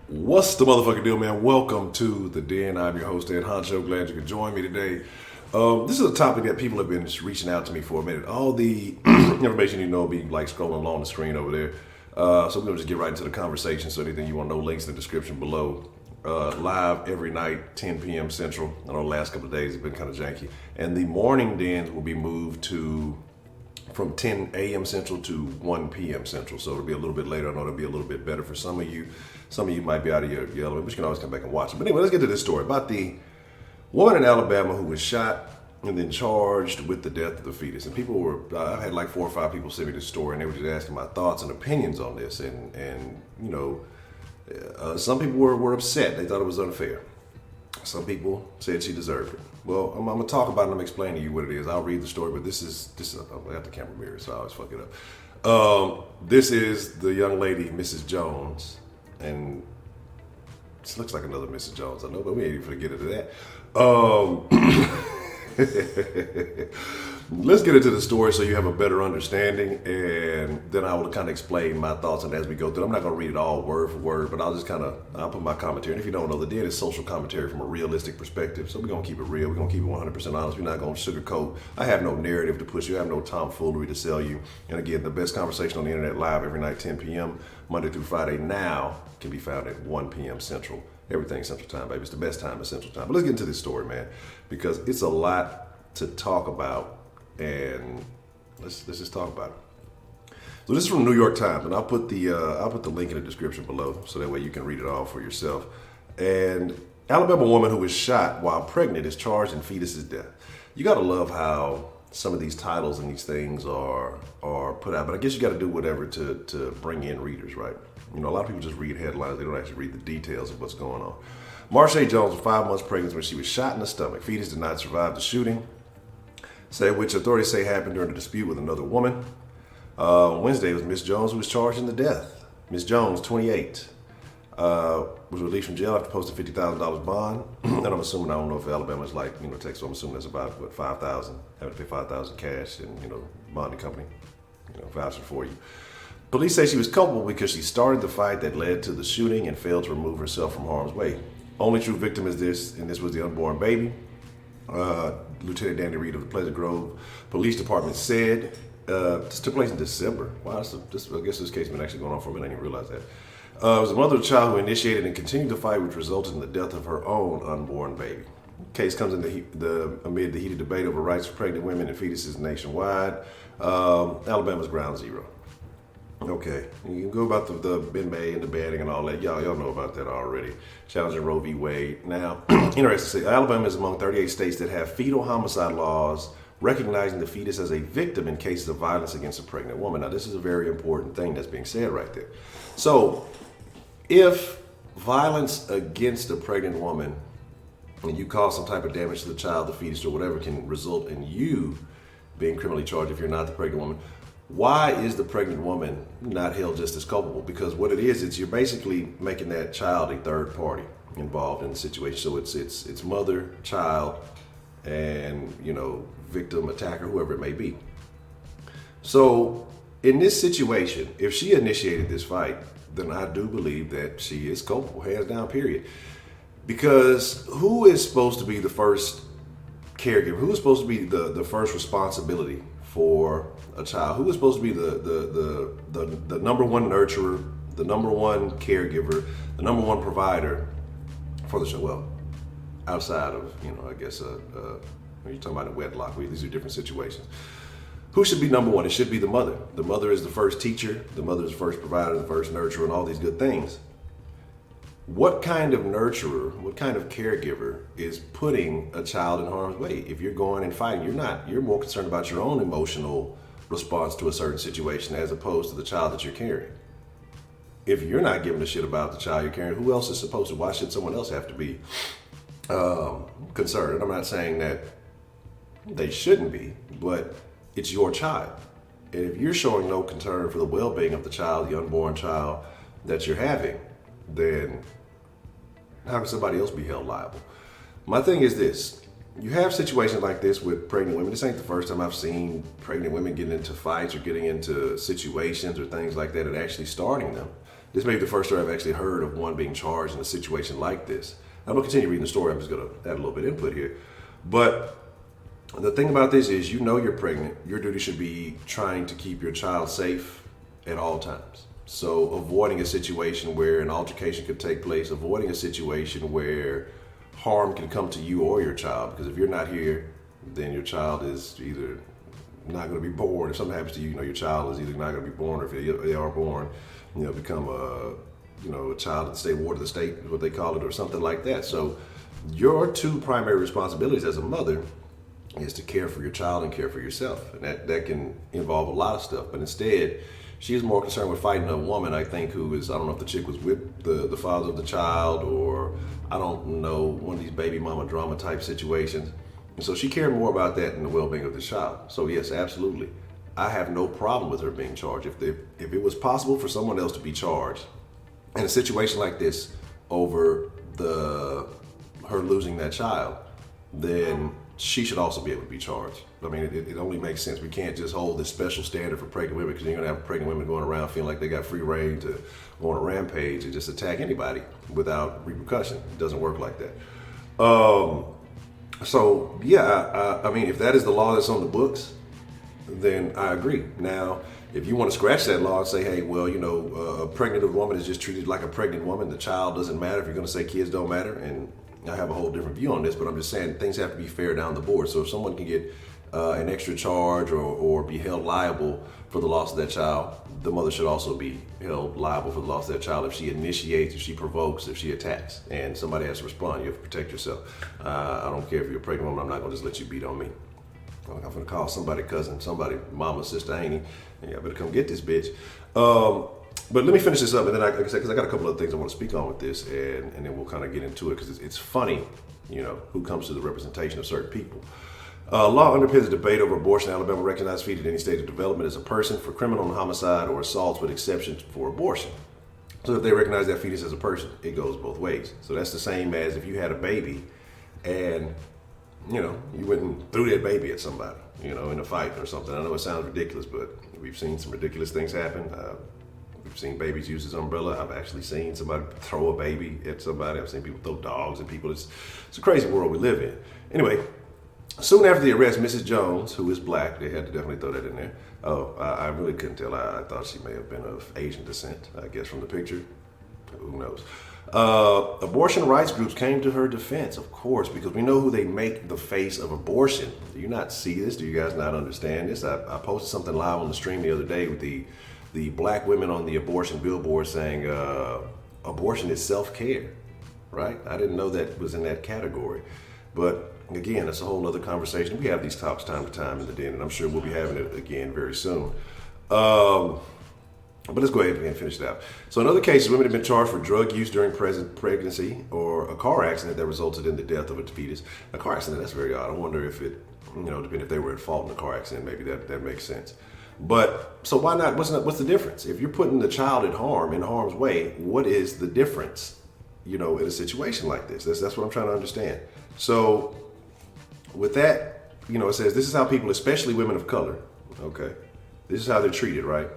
What's the motherfucking deal, man? Welcome to the Den. I'm your host, Ed Honcho. Glad you could join me today. This is a topic that people have been reaching out to me for a minute. All the information you know will be like scrolling along the screen over there. So we're going to just get right into the conversation. So anything you want to know, links in the description below. Live every night, 10 p.m. Central. I know the last couple of days have been kind of janky. And the morning dens will be moved to from 10 a.m. Central to 1 p.m. Central. So it'll be a little bit later. I know it'll be a little bit better for some of you. Some of you might be out of your element, but you can always come back and watch it. But anyway, let's get to this story about the woman in Alabama who was shot and then charged with the death of the fetus. And people were, I had like 4 or 5 people send me this story, and they were just asking my thoughts and opinions on this. And you know, some people were upset. They thought it was unfair. Some people said she deserved it. Well, I'm gonna talk about it and I'm explaining to you what it is. I'll read the story, but this is I have the camera mirror, so I always fuck it up. This is the young lady, Mrs. Jones, and this looks like another Mrs. Jones, I know, but we ain't even gonna get into that. Let's get into the story so you have a better understanding, and then I will kind of explain my thoughts on it as we go through. I'm not going to read it all word for word, but I'll put my commentary. And if you don't know, the Den is social commentary from a realistic perspective. So we're going to keep it real. We're going to keep it 100% honest. We're not going to sugarcoat. I have no narrative to push you. I have no tomfoolery to sell you. And again, the best conversation on the internet live every night, 10 p.m., Monday through Friday now can be found at 1 p.m. Central. Everything Central Time, baby. It's the best time at Central Time. But let's get into this story, man, because it's a lot to talk about. And let's just talk about it. So this is from the New York Times, and I'll put the link in the description below, so that way you can read it all for yourself. And Alabama woman who was shot while pregnant is charged in fetus's death. You gotta love how some of these titles and these things are put out, but I guess you got to do whatever to bring in readers, right? You know, a lot of people just read headlines; they don't actually read the details of what's going on. Marshae Jones was 5 months pregnant when she was shot in the stomach. Fetus did not survive the shooting, which authorities say happened during a dispute with another woman. Wednesday, it was Miss Jones who was charged in the death. Miss Jones, 28, was released from jail after posting $50,000 bond. And I'm assuming, I don't know if Alabama's like, Texas, so I'm assuming that's about, what, $5,000, having to pay $5,000 cash and, bonding company, vouching for you. Police say she was culpable because she started the fight that led to the shooting and failed to remove herself from harm's way. Only true victim is this, and this was the unborn baby. Lieutenant Danny Reed of the Pleasant Grove Police Department said this took place in December. Wow, I guess this case has been actually going on for a minute. I didn't realize that. It was the mother of a child who initiated and continued the fight, which resulted in the death of her own unborn baby. Case comes amid the heated debate over rights for pregnant women and fetuses nationwide. Alabama's ground zero. Okay, you can go about the Ben May and the banning and all that. Y'all know about that already. Challenging Roe v. Wade. Now, interesting to say, Alabama is among 38 states that have fetal homicide laws recognizing the fetus as a victim in cases of violence against a pregnant woman. Now, this is a very important thing that's being said right there. So, if violence against a pregnant woman, and you cause some type of damage to the child, the fetus, or whatever, can result in you being criminally charged if you're not the pregnant woman, why is the pregnant woman not held just as culpable? Because what it is you're basically making that child a third party involved in the situation. So it's mother, child, and victim, attacker, whoever it may be. So in this situation, if she initiated this fight, then I do believe that she is culpable, hands down, period. Because who is supposed to be the first caregiver? Who is supposed to be the first responsibility for a child? Who is supposed to be the number one nurturer, the number one caregiver, the number one provider for the child? Well, outside of, I guess, when you're talking about a wedlock, these are different situations. Who should be number one? It should be the mother. The mother is the first teacher. The mother is the first provider, the first nurturer, and all these good things. What kind of nurturer, what kind of caregiver is putting a child in harm's way? If you're going and fighting, you're more concerned about your own emotional response to a certain situation as opposed to the child that you're carrying. If you're not giving a shit about the child you're carrying, who else is supposed to? Why should someone else have to be concerned? And I'm not saying that they shouldn't be, but it's your child. And if you're showing no concern for the well-being of the child, the unborn child that you're having, then how can somebody else be held liable? My thing is this. You have situations like this with pregnant women. This ain't the first time I've seen pregnant women getting into fights or getting into situations or things like that and actually starting them. This may be the first story I've actually heard of one being charged in a situation like this. I'm going to continue reading the story. I'm just going to add a little bit of input here. But the thing about this is, you know you're pregnant. Your duty should be trying to keep your child safe at all times. So avoiding a situation where an altercation could take place, avoiding a situation where harm can come to you or your child. Because if you're not here, then your child is either not going to be born. If something happens to you, you know your child is either not going to be born, or if they are born, you know, become a child of the state, ward of the state, is what they call it, or something like that. So your two primary responsibilities as a mother is to care for your child and care for yourself. And that can involve a lot of stuff. But instead, she is more concerned with fighting a woman, I think, who is, I don't know if the chick was with the father of the child, or I don't know, one of these baby mama drama type situations. And so she cared more about that than the well-being of the child. So yes, absolutely. I have no problem with her being charged. If it was possible for someone else to be charged in a situation like this over her losing that child, then she should also be able to be charged. I mean, it only makes sense. We can't just hold this special standard for pregnant women, because you're going to have pregnant women going around feeling like they got free reign to go on a rampage and just attack anybody without repercussion. It doesn't work like that. So yeah, I mean, if that is the law that's on the books, then I agree. Now, if you want to scratch that law and say, hey, well, you know, a pregnant woman is just treated like a pregnant woman, the child doesn't matter, if you're going to say kids don't matter, and I have a whole different view on this, but I'm just saying things have to be fair down the board. So if someone can get an extra charge or be held liable for the loss of that child, the mother should also be held liable for the loss of that child if she initiates, if she provokes, if she attacks, and somebody has to respond. You have to protect yourself. I don't care if you're a pregnant woman. I'm not going to just let you beat on me. I'm going to call somebody cousin, somebody mama, sister, auntie, and y'all better come get this bitch. But let me finish this up, and then like I said, because I got a couple of things I want to speak on with this, and then we'll kind of get into it, because it's funny, you know, who comes to the representation of certain people. Law underpins a debate over abortion. Alabama recognizes fetus in any state of development as a person for criminal and homicide or assaults, with exceptions for abortion. So if they recognize that fetus as a person, it goes both ways. So that's the same as if you had a baby and, you know, you went and threw that baby at somebody, you know, in a fight or something. I know it sounds ridiculous, but we've seen some ridiculous things happen. We've seen babies use his umbrella. I've actually seen somebody throw a baby at somebody. I've seen people throw dogs at people. It's a crazy world we live in. Anyway, soon after the arrest, Mrs. Jones, who is black, they had to definitely throw that in there. Oh, I really couldn't tell. I thought she may have been of Asian descent, I guess, from the picture. Who knows? Abortion rights groups came to her defense, of course, because we know who they make the face of abortion. Do you not see this? Do you guys not understand this? I posted something live on the stream the other day with the black women on the abortion billboard saying abortion is self-care, right? I didn't know that was in that category. But again, that's a whole other conversation. We have these talks time to time in the den, and I'm sure we'll be having it again very soon. But let's go ahead and finish it out. So in other cases, women have been charged for drug use during pregnancy or a car accident that resulted in the death of a fetus. A car accident, that's very odd. I wonder if it, you know, depending if they were at fault in a car accident, maybe that makes sense. But so why not? What's the difference? If you're putting the child in harm's way, what is the difference, you know, in a situation like this? That's what I'm trying to understand. So with that, you know, it says this is how people, especially women of color, okay, this is how they're treated, right?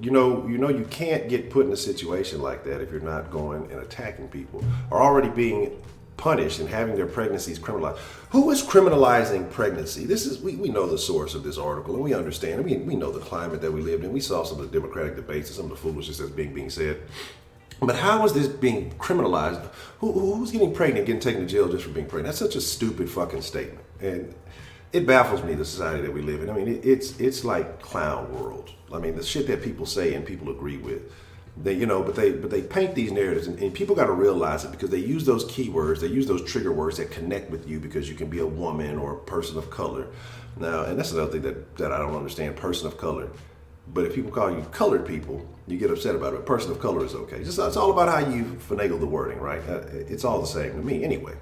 You know, you can't get put in a situation like that if you're not going and attacking people or already being punished and having their pregnancies criminalized. Who is criminalizing pregnancy? This is, we know the source of this article, and we understand. I mean, we know the climate that we lived in. We saw some of the Democratic debates and some of the foolishness that's being said. But how is this being criminalized? Who's getting pregnant, getting taken to jail just for being pregnant? That's such a stupid fucking statement. And it baffles me, the society that we live in. I mean, it's like clown world. I mean, the shit that people say and people agree with. They, you know, but they paint these narratives, and people got to realize it, because they use those keywords, they use those trigger words that connect with you because you can be a woman or a person of color. Now, and that's another thing that I don't understand, person of color. But if people call you colored people, you get upset about it. A person of color is okay. It's all about how you finagle the wording, right? It's all the same to me anyway.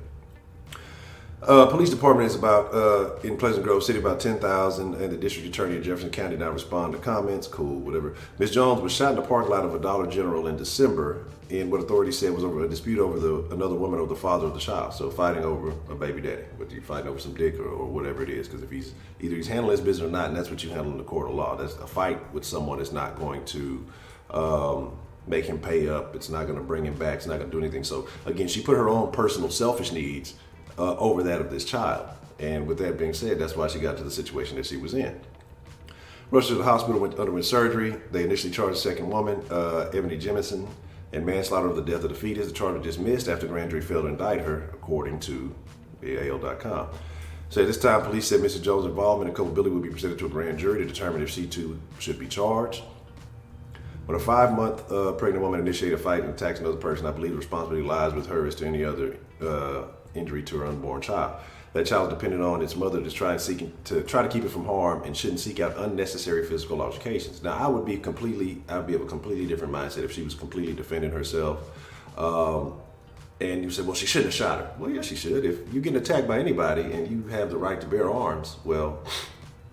Police department is about, in Pleasant Grove City, about 10,000, and the district attorney of Jefferson County did not respond to comments. Cool, whatever. Ms. Jones was shot in the parking lot of a Dollar General in December in what authorities said was over a dispute over another woman or the father of the child. So fighting over a baby daddy, whether you're fighting over some dick or whatever it is, because if he's handling his business or not, and that's what you handle in the court of law. That's a fight with someone is not going to make him pay up. It's not going to bring him back. It's not going to do anything. So again, she put her own personal selfish needs over that of this child. And with that being said, that's why she got to the situation that she was in. Rushed to the hospital, underwent surgery. They initially charged the second woman, Edony Jemison, and manslaughter of the death of the fetus. The charge was dismissed after the grand jury failed to indict her, according to AL.com. So at this time, police said Mrs. Jones' involvement and culpability would be presented to a grand jury to determine if she too should be charged. When a 5-month pregnant woman initiated a fight and attacked another person, I believe the responsibility lies with her as to any other injury to her unborn child. That child is dependent on its mother to try to keep it from harm and shouldn't seek out unnecessary physical altercations. Now, I'd be of a completely different mindset if she was completely defending herself. And you said, well, she shouldn't have shot her. Well, yes, she should. If you're getting attacked by anybody and you have the right to bear arms, well,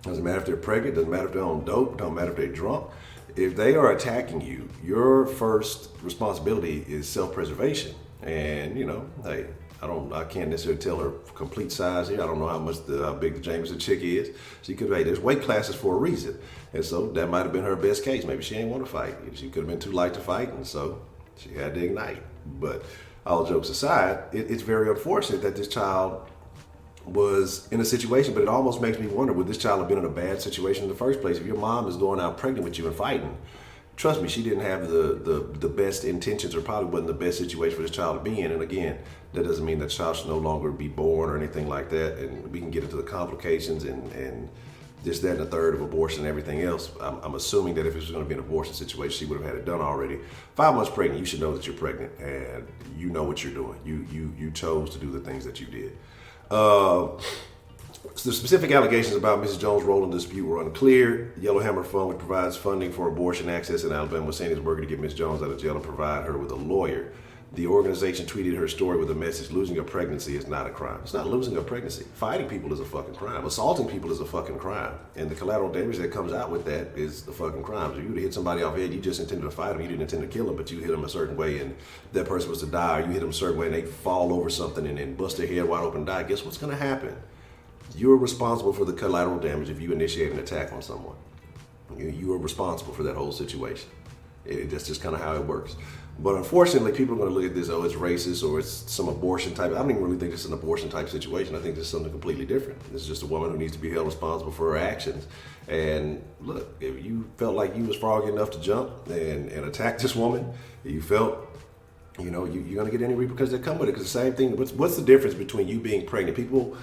doesn't matter if they're pregnant, doesn't matter if they're on dope, don't matter if they're drunk. If they are attacking you, your first responsibility is self-preservation. And, hey, I can't necessarily tell her complete size here. I don't know how big the Jemison chick is. There's weight classes for a reason. And so that might have been her best case. Maybe she ain't want to fight. She could have been too light to fight, and so she had to ignite. But all jokes aside, it's very unfortunate that this child was in a situation, but it almost makes me wonder, would this child have been in a bad situation in the first place? If your mom is going out pregnant with you and fighting, trust me, she didn't have the best intentions, or probably wasn't the best situation for this child to be in. And again, that doesn't mean that child should no longer be born or anything like that. And we can get into the complications and this, that, and the third of abortion and everything else. I'm assuming that if it was going to be an abortion situation, she would have had it done already. 5 months pregnant, you should know that you're pregnant and you know what you're doing. You chose to do the things that you did. So the specific allegations about Mrs. Jones' role in the dispute were unclear. Yellowhammer Fund, which provides funding for abortion access in Alabama, was saying it's working to get Ms. Jones out of jail and provide her with a lawyer. The organization tweeted her story with a message: losing a pregnancy is not a crime. It's not losing a pregnancy. Fighting people is a fucking crime. Assaulting people is a fucking crime. And the collateral damage that comes out with that is the fucking crime. So you would hit somebody off the head, you just intended to fight them, you didn't intend to kill them, but you hit them a certain way and that person was to die, or you hit them a certain way and they fall over something and then bust their head wide open and die. Guess what's going to happen? You're responsible for the collateral damage if you initiate an attack on someone. You are responsible for that whole situation. That's just kind of how it works. But unfortunately, people are going to look at this, oh, it's racist or it's some abortion type. I don't even really think this is an abortion type situation. I think this is something completely different. This is just a woman who needs to be held responsible for her actions. And look, if you felt like you was froggy enough to jump and attack this woman, you felt, you're going to get any repercussions that come with it. Because the same thing, what's the difference between you being pregnant? People,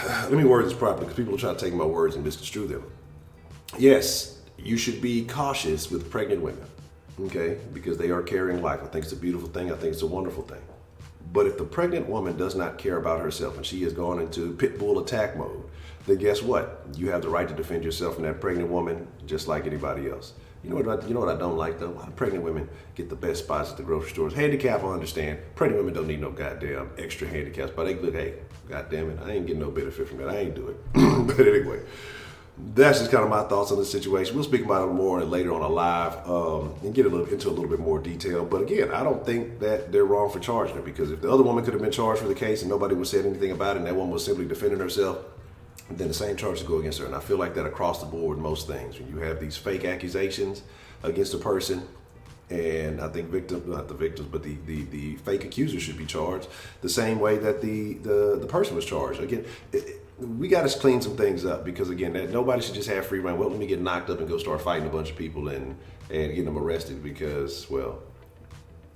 let me word this properly because people will try to take my words and misconstrue them. Yes, you should be cautious with pregnant women. Okay, because they are carrying life. I think it's a beautiful thing. I think it's a wonderful thing. But if the pregnant woman does not care about herself and she has gone into pit bull attack mode, then guess what? You have the right to defend yourself from that pregnant woman just like anybody else. You know what I don't like though? A lot of pregnant women get the best spots at the grocery stores. Handicap, I understand. Pregnant women don't need no goddamn extra handicaps. But they look, hey, goddamn it, I ain't getting no benefit from that. I ain't do it. But anyway. That's just kind of my thoughts on the situation. We'll speak about it more later on a live and get into a little bit more detail. But again, I don't think that they're wrong for charging her, because if the other woman could have been charged for the case and nobody would say anything about it and that woman was simply defending herself, then the same charges go against her. And I feel like that across the board in most things. When you have these fake accusations against a person, and I think not the victims, but the fake accuser should be charged the same way that the person was charged. Again, we got to clean some things up, because again, nobody should just have free reign. Well, let me get knocked up and go start fighting a bunch of people and get them arrested because, well,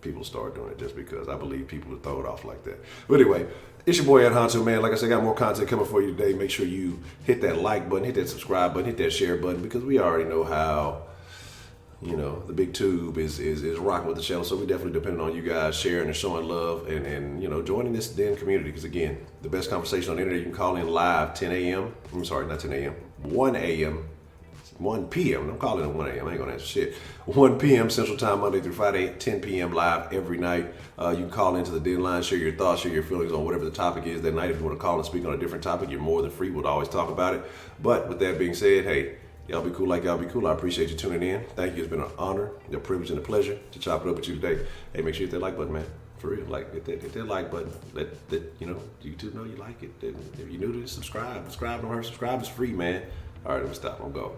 people start doing it just because. I believe people would throw it off like that. But anyway, it's your boy Ed Honcho, man. Like I said, I got more content coming for you today. Make sure you hit that like button, hit that subscribe button, hit that share button, because we already know how, the big tube is rocking with the channel. So we definitely depend on you guys sharing and showing love and joining this den community. Because again, the best conversation on the internet, you can call in live 10 a.m. I'm sorry, not 10 a.m. 1 a.m. 1 p.m. I'm calling it 1 a.m. I ain't gonna answer shit. 1 p.m. Central Time, Monday through Friday, 10 p.m. live every night. You can call into the den line, share your thoughts, share your feelings on whatever the topic is that night. If you want to call and speak on a different topic, you're more than free. We'll always talk about it. But with that being said, hey, y'all be cool like y'all be cool. I appreciate you tuning in. Thank you. It's been an honor, a privilege, and a pleasure to chop it up with you today. Hey, make sure you hit that like button, man. For real, hit that like button. Let YouTube know you like it. If you're new to this, subscribe. Subscribe, don't hurt. Subscribe is free, man. All right, let me stop. I'm going.